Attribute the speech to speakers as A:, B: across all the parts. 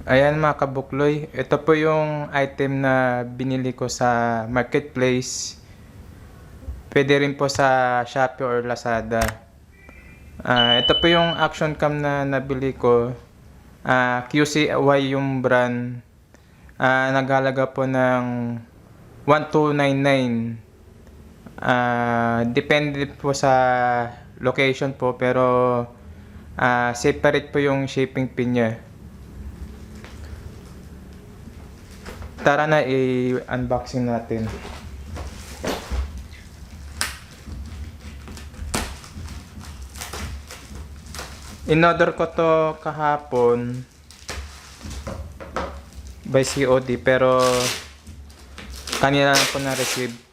A: Ayan mga kabukloy, ito po yung item na binili ko sa marketplace. Pwede rin po sa Shopee or Lazada. Ito po yung action cam na nabili ko. QCY yung brand. Naghalaga po ng 1299. Depende po sa location po, pero separate po yung shipping fee niya. Tara na, i-unboxing natin. In-order ko to kahapon by COD, pero kanina lang po na-receive.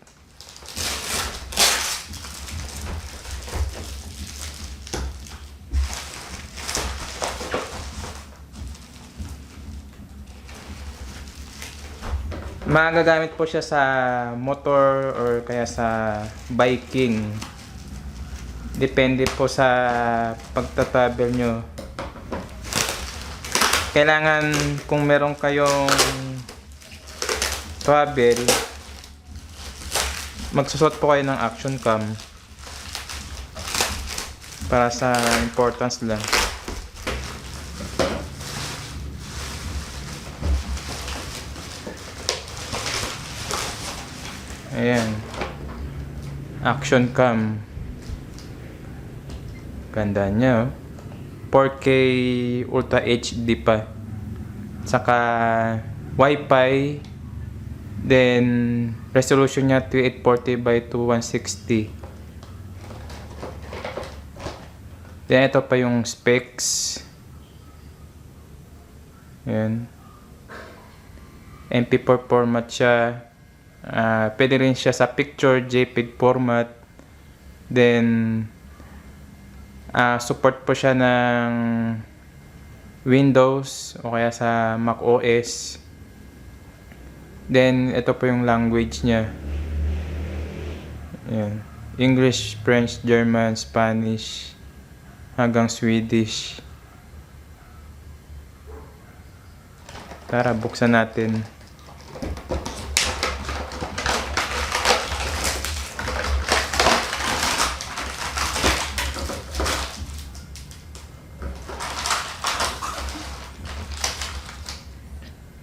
A: Magagamit po siya sa motor or kaya sa biking. Depende po sa pagta-travel nyo. Kailangan kung meron kayong travel, magsusot po kayo ng action cam para sa importance lang. Ayan, action cam, ganda niya, 4K Ultra HD pa, saka Wi-Fi, then resolution niya 2840 by 2160. Then ito pa yung specs. Ayan, MP4 format siya. Pwede rin siya sa picture, JPEG format. Then support po siya ng Windows o kaya sa Mac OS. Then ito po yung language niya. Ayan, English, French, German, Spanish, hanggang Swedish. Tara, buksan natin.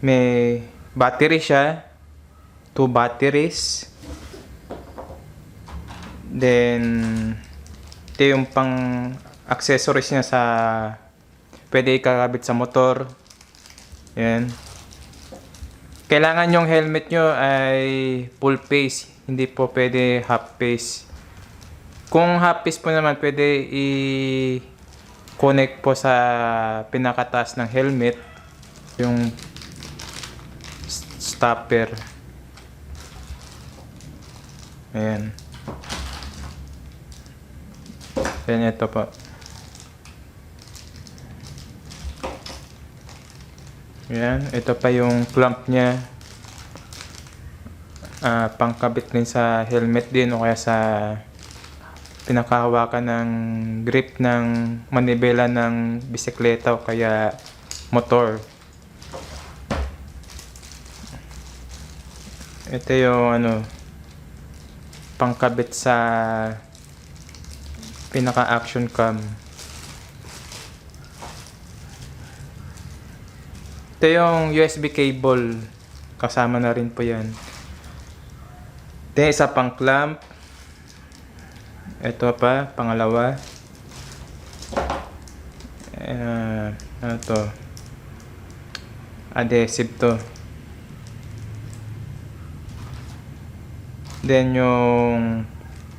A: May battery siya, 2 batteries. Then ito yung pang accessories niya sa pwede ikakabit sa motor. Yan. Kailangan yung helmet nyo ay full face, hindi po pwede half face. Kung half face po naman, pwede i-connect po sa pinakataas ng helmet yung stopper. Ayan. Ayan, ito po. Ayan, ito pa yung clamp niya. Pangkabit din sa helmet din o kaya sa pinakahawakan ng grip ng manibela ng bisikleta o kaya motor. Ito yung pangkabit sa pinaka-action cam. Ito yung USB cable. Kasama na rin po yan. Ito yung isa pang clamp. Ito pa, pangalawa. Ano to? Adhesive to. Then yung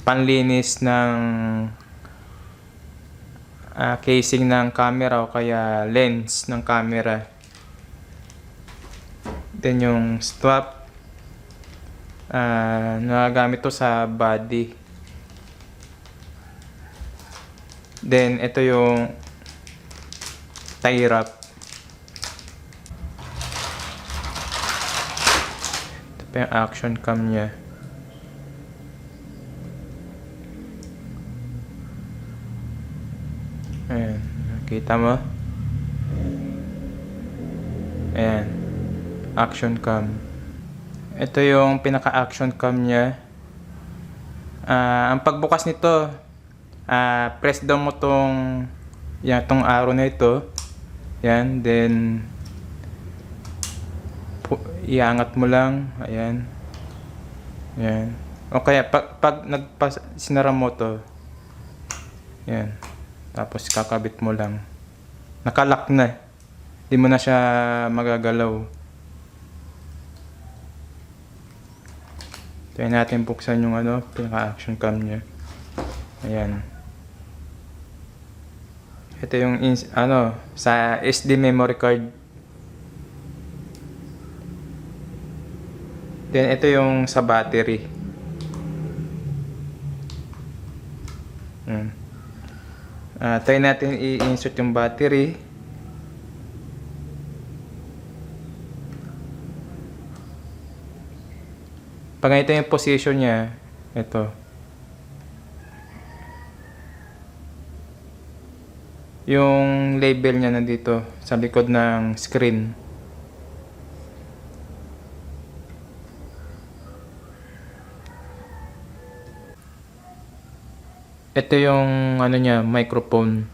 A: panlinis ng casing ng camera o kaya lens ng camera. Then yung strap, nagagamit to sa body. Then ito yung tie wrap. Ito pa yung action cam niya. Ayan, nakita mo? Ayan. Action cam. Ito yung pinaka-action cam niya. Ang pagbukas nito, press down mo tong arrow na ito. Yan, then iangat mo lang. Ayan. Yan. O kaya pag sinara mo to. Yan. Tapos kakabit mo lang. Nakalock na. Hindi mo na siya magagalaw. Try natin buksan yung pinaka-action cam niya. Ayan. Ito yung sa SD memory card. Then ito yung sa battery. Try natin i-insert yung battery. Pag ito yung position niya, ito. Yung label niya nandito sa likod ng screen. Ito yung niya, microphone.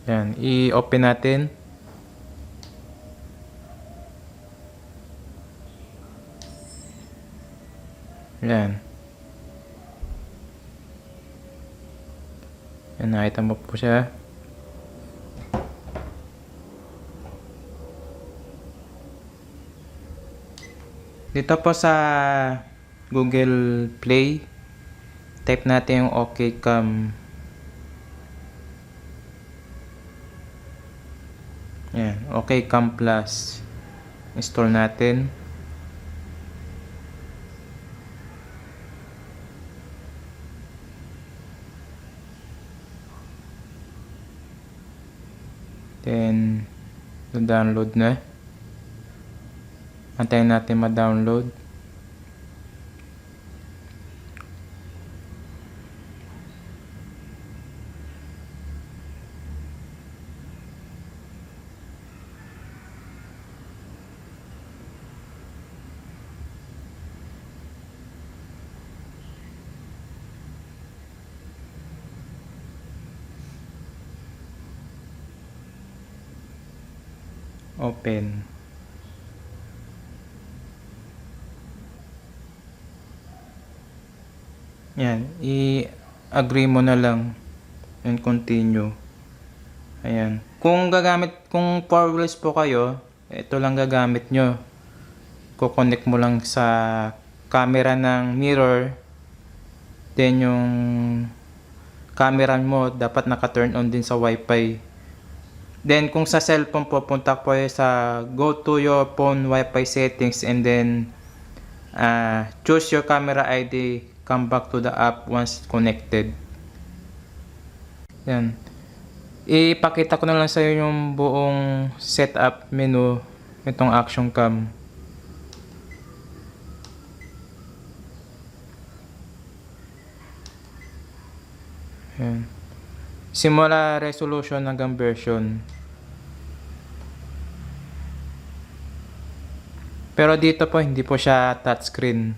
A: Yan, i-open natin. Yan. Yan, nakita mo po siya. Dito po sa Google Play, type natin yung OK Cam. Yan, OK Cam Plus. Install natin. Then, download na. Antayin natin ma-download. Open. Yan, i-agree mo na lang and continue. Ayan. Kung power wheels po kayo, ito lang gagamit nyo. Kukonect mo lang sa camera ng mirror. Then yung camera mo dapat naka-turn on din sa Wi-Fi. Then kung sa cellphone po, punta po sa go to your phone Wi-Fi settings and then choose your camera ID, come back to the app once connected. Yan. Ipakita ko na lang sa iyo yung buong setup menu itong action cam. Yan. Simula resolution hanggang version. Pero dito po hindi po siya touchscreen.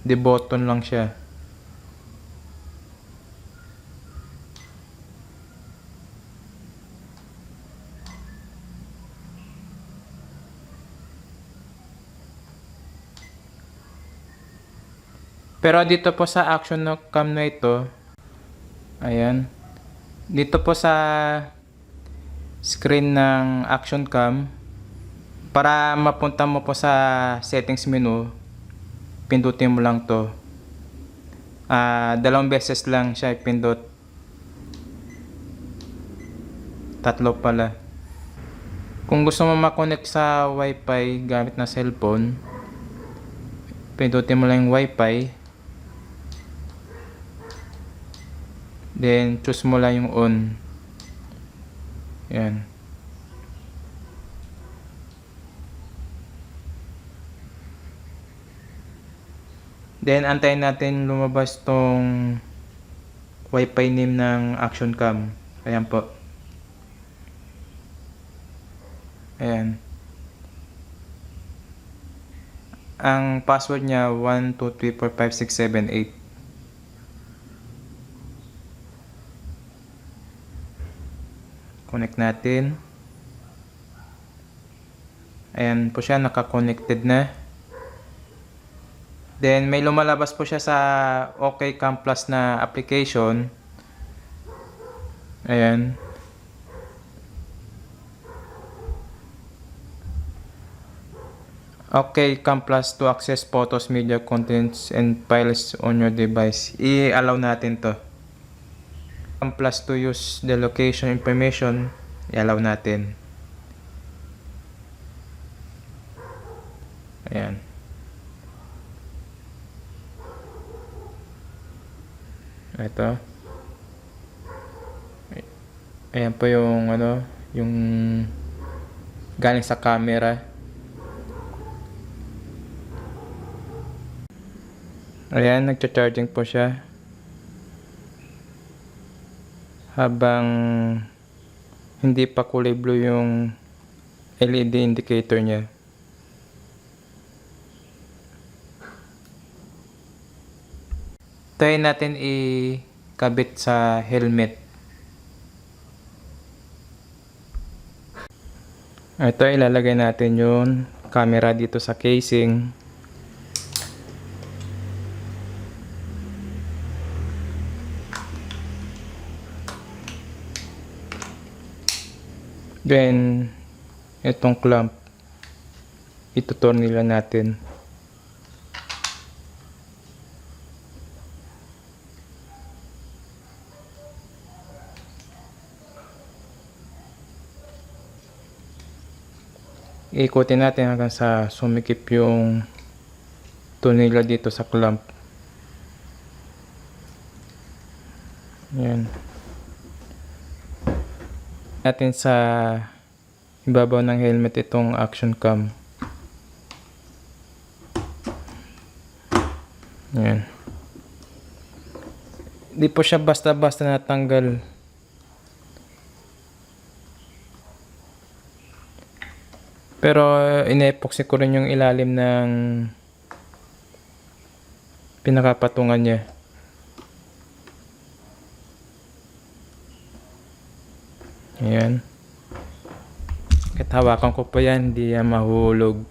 A: Di button lang siya. Pero dito po sa action cam na ito, ayan. Dito po sa screen ng action cam, para mapunta mo po sa settings menu, pindutin mo lang to. Dalawang beses lang siya ipindot. Tatlo pala. Kung gusto mo makonect sa Wi-Fi gamit na cellphone, pindutin mo lang yung Wi-Fi. Then choose mo lang yung on. Yan. Then antayin natin lumabas tong Wi-Fi name ng action cam. Ayan po. Ayan. Ang password niya 1234567 Connect natin. Ayan po siya, naka-connected na. Then may lumalabas po siya sa OK Cam Plus na application. Ayan. OK Cam Plus to access photos, media contents, and files on your device. I-allow natin to. Cam Plus to use the location information. I-allow natin. Ayan. Ito. Ayan po yung yung galing sa camera. Ayan, nagcha-charging po siya. Habang hindi pa kulay blue yung LED indicator niya. Try natin ikabit sa helmet. Ito, ilalagay natin yung camera dito sa casing. Then, itong clamp, itutornilyo natin. Ikutin natin hanggang sa sumikip yung tornilyo dito sa clamp. Ayan. Natin sa ibabaw ng helmet itong action cam. Ayan. Di po siya basta-basta natanggal. Pero ine-epoxy ko rin yung ilalim ng pinakapatungan niya. Ayan. Kahit hawakan ko pa yan, hindi yan mahulog.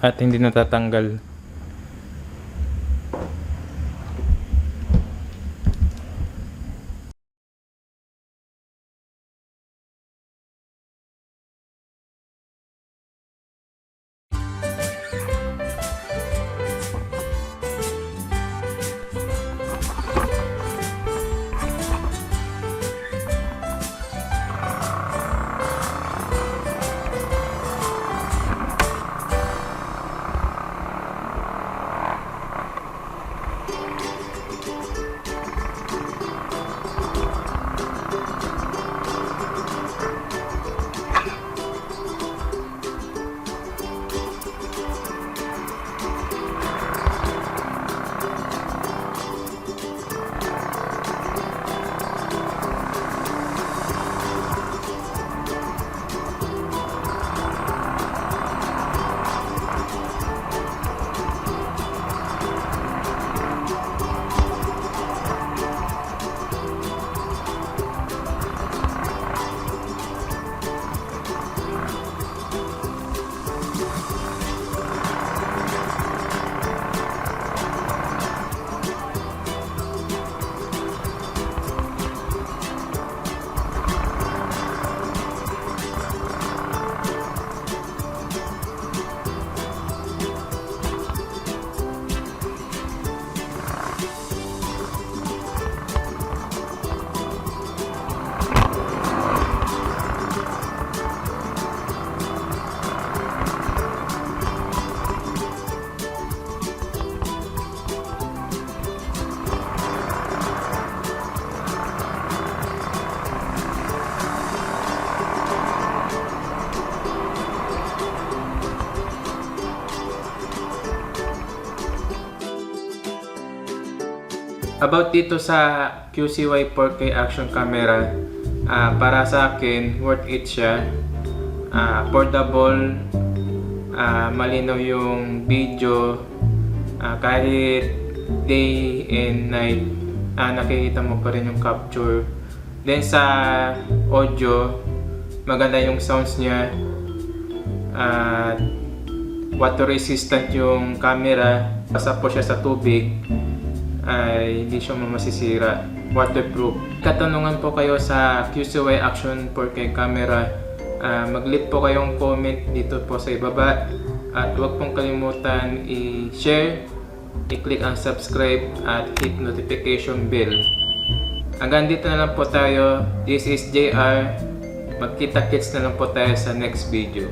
A: At hindi natatanggal. About dito sa QCY 4K action camera, para sa akin, worth it siya. Affordable, malinaw yung video, kahit day and night, nakikita mo pa rin yung capture. Then sa audio, maganda yung sounds niya, water resistant yung camera, basa po siya sa tubig ay hindi siya masisira, waterproof. Katanungan po kayo sa QCY Action 4K camera, mag-leave po kayong comment dito po sa ibaba, at huwag pong kalimutan i-share, i-click ang subscribe at hit notification bell. Hanggang dito na lang po tayo. This is JR. Magkita-kits na lang po tayo sa next video.